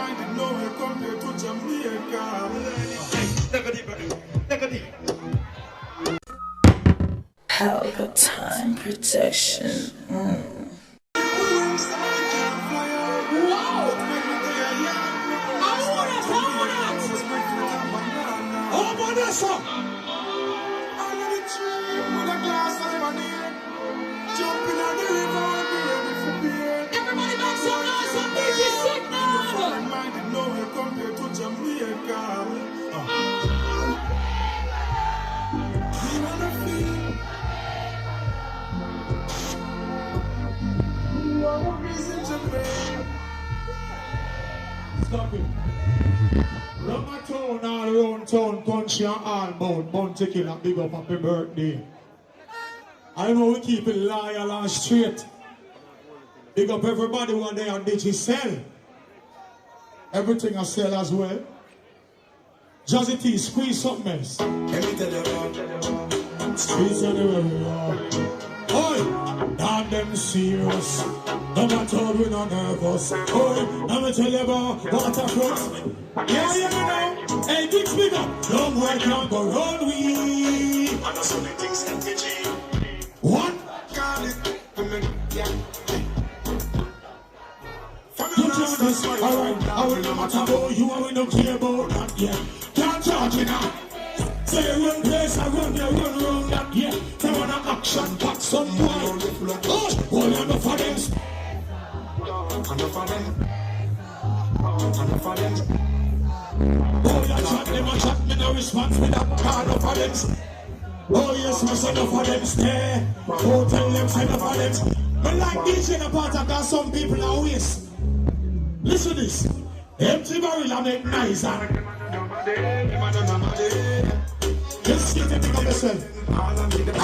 minded nowhere compared to Jamaica. Negative. Time protection. Everybody make some noise and DJ Signal! Minded nowhere compared to Jamaica. We wanna feel. Stop it. Run my town all around town, country and all about Bounty Killer, big up happy birthday. I know we keep it loyal and straight. Big up everybody one day on Digicel. Everything I sell as well. Jazzy T, squeeze something else. Can you tell you? Squeeze anywhere. Oi! Damn them serious. No matter how we not nervous. Oi! Let me tell you about waterfront. Yeah, you know. Hey, things big up. Don't work on go round we. And that's only things MPG. One. Call it. Yeah. Alright, I will no matter about you, I will not care about that, yeah. Can't charge me now. Say one place, I run there, run around that, yeah. They want an action, pack some boy. Oh, all enough of them. Enough of them. Enough of them. Oh, you chat me, no response me that card of them. Oh, yes, my son of them stay. Oh, tell them, son of them. But like DJ in a part, I got some people are waste. Listen to this. Empty barrel and make nice. Just get it up yourself. I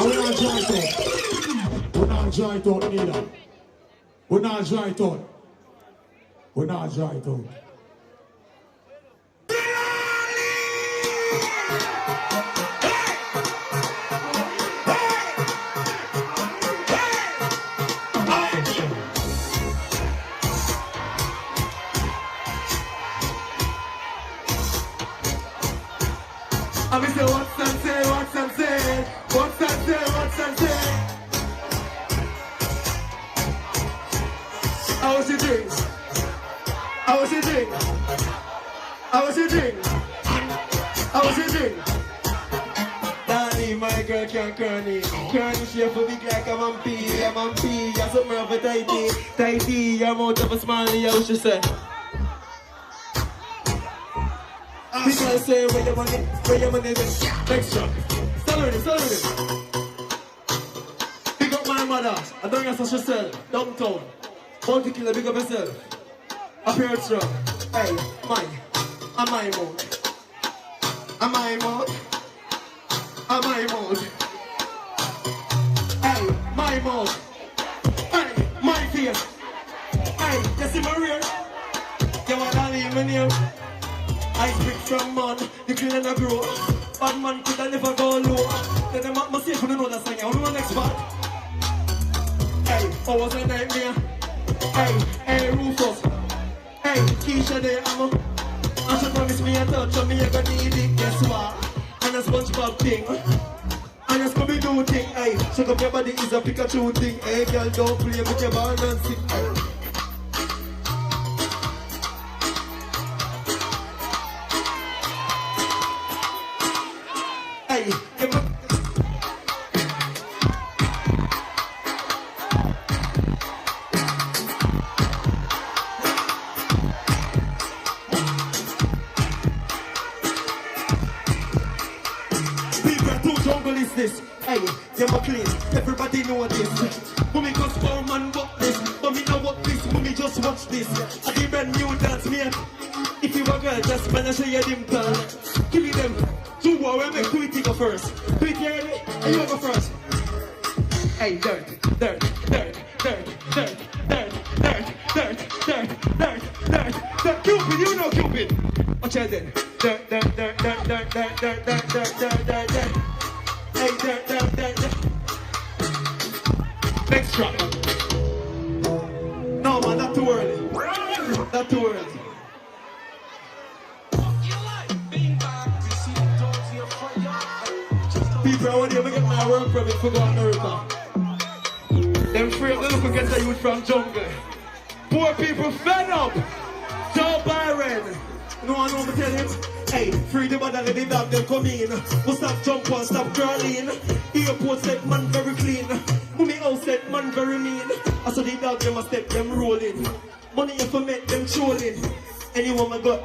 will not dry it out. We're not dry it out either. We're not dry it out. We're not dry it out. I mean, say, what's that say, what's that say, what's that say, what's that say? How was your drink? How was your drink? How was your drink? How was your drink? Laalee, my girl can't curny. Curny shape for big like a vampy, a vampy. You're something of a tighty, tighty. You're out of a smiley, I was just say. Because say where your money is. Next shot. Start with it. Pick up my mother. I don't have such a cell. Downtown. Bounty Killer, big up yourself. Appearance strong. Hey, mine. I'm my mode. I'm my mode. I'm my mode. Hey, my mode. Hey, my face. Hey, you see my rear? You want to leave me name? I speak from man, the clean and the grow. Bad man could I never go low. Then them up myself, you know that song. I don't know next part. Hey, I was a nightmare. Hey, Rufus. Hey, Keisha there, I should promise me a touch of me, I gonna need it. Guess what? And a SpongeBob thing. And a Scooby-Doo thing. Hey, shake up your body is a Pikachu thing. Hey, girl, don't play with your ball and sing. Hey, you're my clean, everybody know this. Mommy cause for man walk this. Mommy now walk this, mommy just watch this. I did brand new dance me. If you a girl, just man, I show you dimple. Give me them. 2 more, I make Tweety go first. Tweety, you ready? And you go first. Hey, dirt, dirt, dirt, dirt, dirt, dirt, dirt, dirt, dirt, dirt, dirt, dirt. Cupid, you know Cupid. Watch out then. Dirt, dirt, dirt, dirt, dirt, dirt, dirt, dirt, dirt, dirt, dirt, dirt. Hey, dirt, dirt, dirt, dirt. Next drop. No man, not too early. Not too early. work permit for go America. Them free up the look get the youth from jungle. Poor people fed up. Joe Byron. No one know me tell him. Hey, free the mother, let the dog them come in. Go stop jump and stop crawling. Airport said man very clean. Mummy house said man very mean. I saw the dog them a step them rolling. Money if I make them trolling. Anyone I got.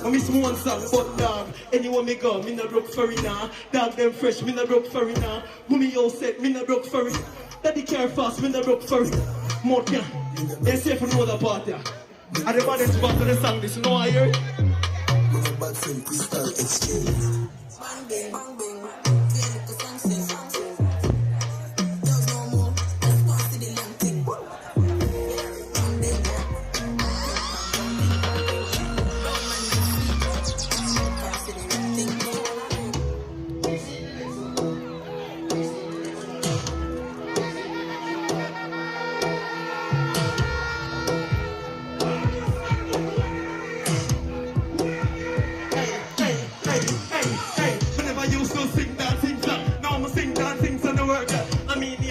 I miss one song, but dog. Anyone me go, me no broke furry now. Dog them fresh, me no broke furry now. Mummy house said me no broke furry. Daddy care fast, me no broke furry. More can. They say for no other part yeah. And the baddest part of the song, this you know I hear it? Bad friend, crystal exchange. Bang bang, bang bang. Feel like the sunset. There's no more. Let's pass to the young thing. Bang bang.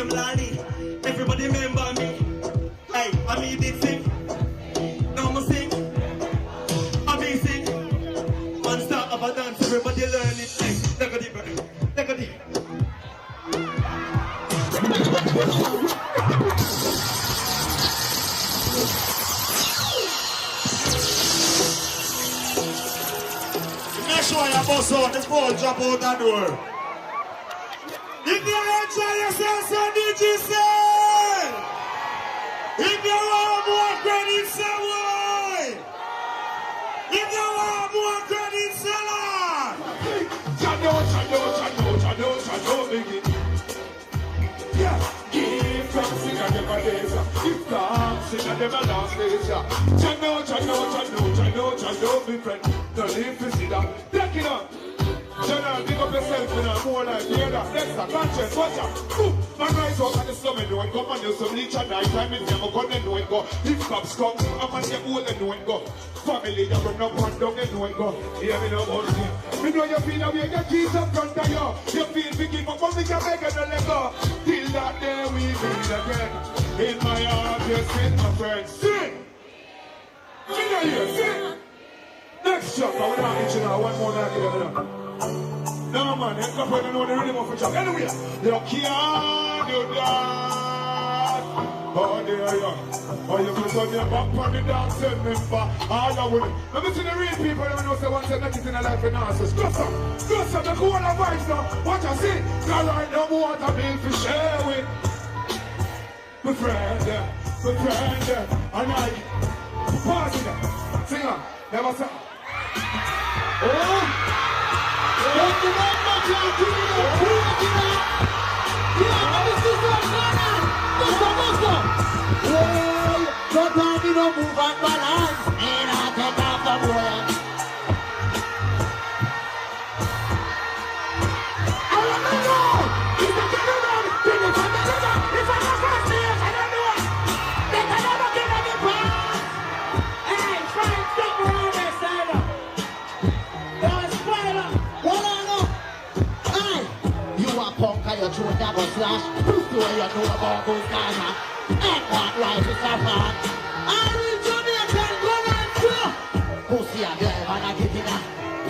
Laalee, everybody remember me. Hey, I mean did sing. Now I'ma sing. I mean sing. One start of a dance, everybody learn it. Hey, look at it, look at it. Make sure you bust out the ball, drop out that door. If you enjoy yourself, so did you say? If you want more credit, say why? If you want more credit, say Lord. Chano, begin. Yeah, give thanks in a never days. Give thanks in a never last days. Chano, be friend. Don't leave to see that. Take it up. General, pick up yourself in a more like the other. Next, a conscience, watch out. Man, rise up at the slum and know it go. Man, do some leech at night time. It's never gonna know it go. If cops come, a man get old and know it go. Family, that run up and down and know it go. Hear me now, boss. Me know you feel away, get keys up front of you. You feel we give up, but we can make it a let go. Till that day we meet again. In my heart, you sit, my friend. Sing! Sing out here, sing! Next shot, I will not get you now. One more night, you no man, you can't know the rhythm of a job. Anyway, you can't do that. Oh, there you are. Oh, you can turn your back on the dance and member. All I will. Let me see the real people. Let me know say one say make it in a life and answers. Close up, the cool advice now. What I see, God, I know what I mean to share with. My friend, and I. Pause it. Sing on. Never say. Oh! Thank you very much, don't tell me no move and balance. And I take off the boy. I want to know. If I get around, then if I get around, if I go first years, I don't know. They can never give any pass. Hey, friends, stop around there, stand up. Don't spoil up. Punk and your throat that was slash. Prove to you know about those guys. Ain't that right, it's a fan. I will Jamaican go and through. Pussy a drive and a get in a.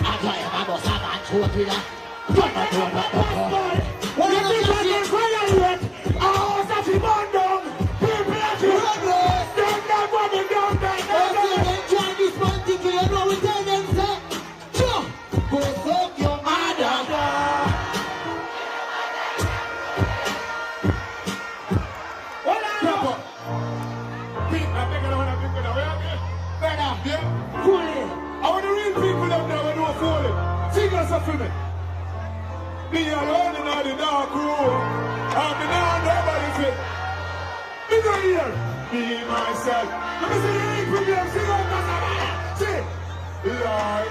I drive a bus and a throat in a. What is this one in fire yet? A house of him on down. People at you. Stand that money down there. They try this one thing, you know we tell them say. Go fuck your mother. I want the real people up there who don't fool it. Sing us up for me. Be alone in all the dark room. I'm in all nobody fit. Be not here. Be myself. Let me see the real people. Sing out that somebody. Sing. Lord.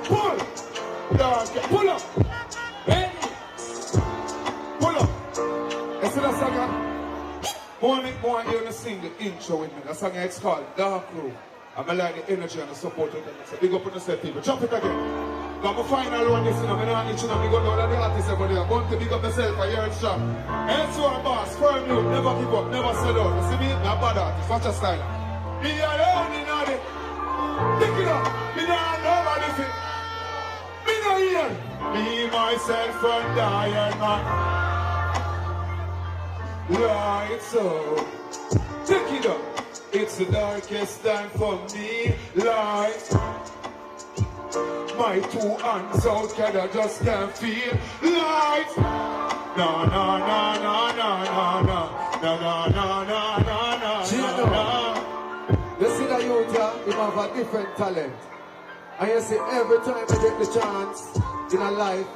Pull. Lord. Pull up. Ready. Pull up. You see that song? More you to sing the intro with me. That song is called Dark Room. I'm like the energy and the support of them. So big up on yourself, people. Jump it again. Got my final one, this, you know, I'm not itching up, I got all of the artists over there. I want to big up myself for your shop. And so I'm boss, firm you, never give up, never sell out. You see me? Not bad artist, watch your style. Me alone in all it. Pick it up, me not nobody fit. Me no here. Me, myself, and Diana. Right, so, pick it up. It's the darkest time for me, light. My two hands out, cause I just can't feel light. No, no, no, no, no, no, no, no, no, no, no, no, no. You see that youth here, you have a different talent. And you see every time I get the chance in a life,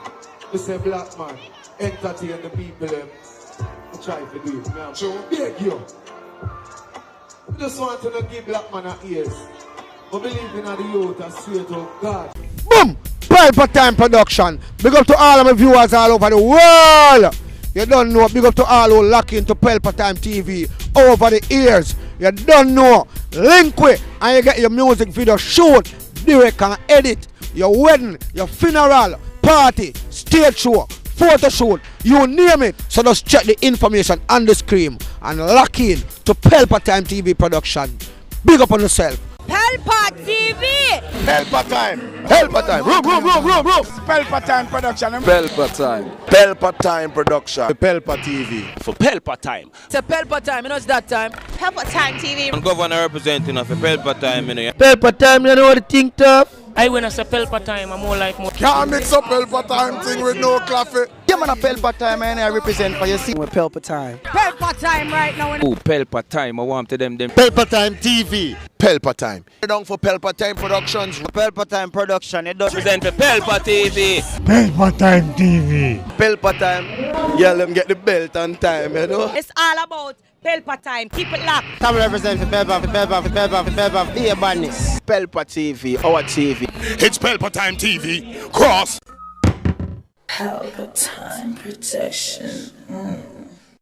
you say black man, entertain the people them. I try to do it. I'm sure beg you. I just want to give black man a ears. I believe in the youth, I swear to God. Boom! Pelpa Time Production. Big up to all of my viewers all over the world. You don't know. Big up to all who lock into Pelpa Time TV over the years. You don't know. Link with and you get your music video shoot, direct and edit. Your wedding, your funeral, party, stage show, photo shoot, you name it. So just check the information on the screen and lock in to Pelpa Time TV Production. Big up on yourself. Pelpa TV! Pelpa Time! Pelpa Time! Room! Pelpa Time Production. Pelpa Time. Pelpa Time Production. Pelpa TV. For Pelpa Time. It's a Pelpa Time, you know it's that time. Pelpa Time TV. I'm governor representing of Pelpa Time, you know. Pelpa Time, you know what I think tough? I when I say Pelpa Time, I'm more like more. Can't mix up Pelpa Time thing with no coffee. Yeah, man, a Pelpa Time, and I represent for you. See, With Pelpa Time. Pelpa Time right now. Oh, Pelpa Time. I want to them. Pelpa Time TV. Pelpa Time. Down for Pelpa Time Productions. Pelpa Time Production. It does Represent for Pelpa TV. Pelpa Time TV. Pelpa Time. Yeah, let me get the belt on time, you know. It's all about Pelpa Time. Keep it locked. Time represent for Pelpa the badness. Pelpa TV, our TV. It's Pelpa Time TV. Cross. Pelpa Time Protection.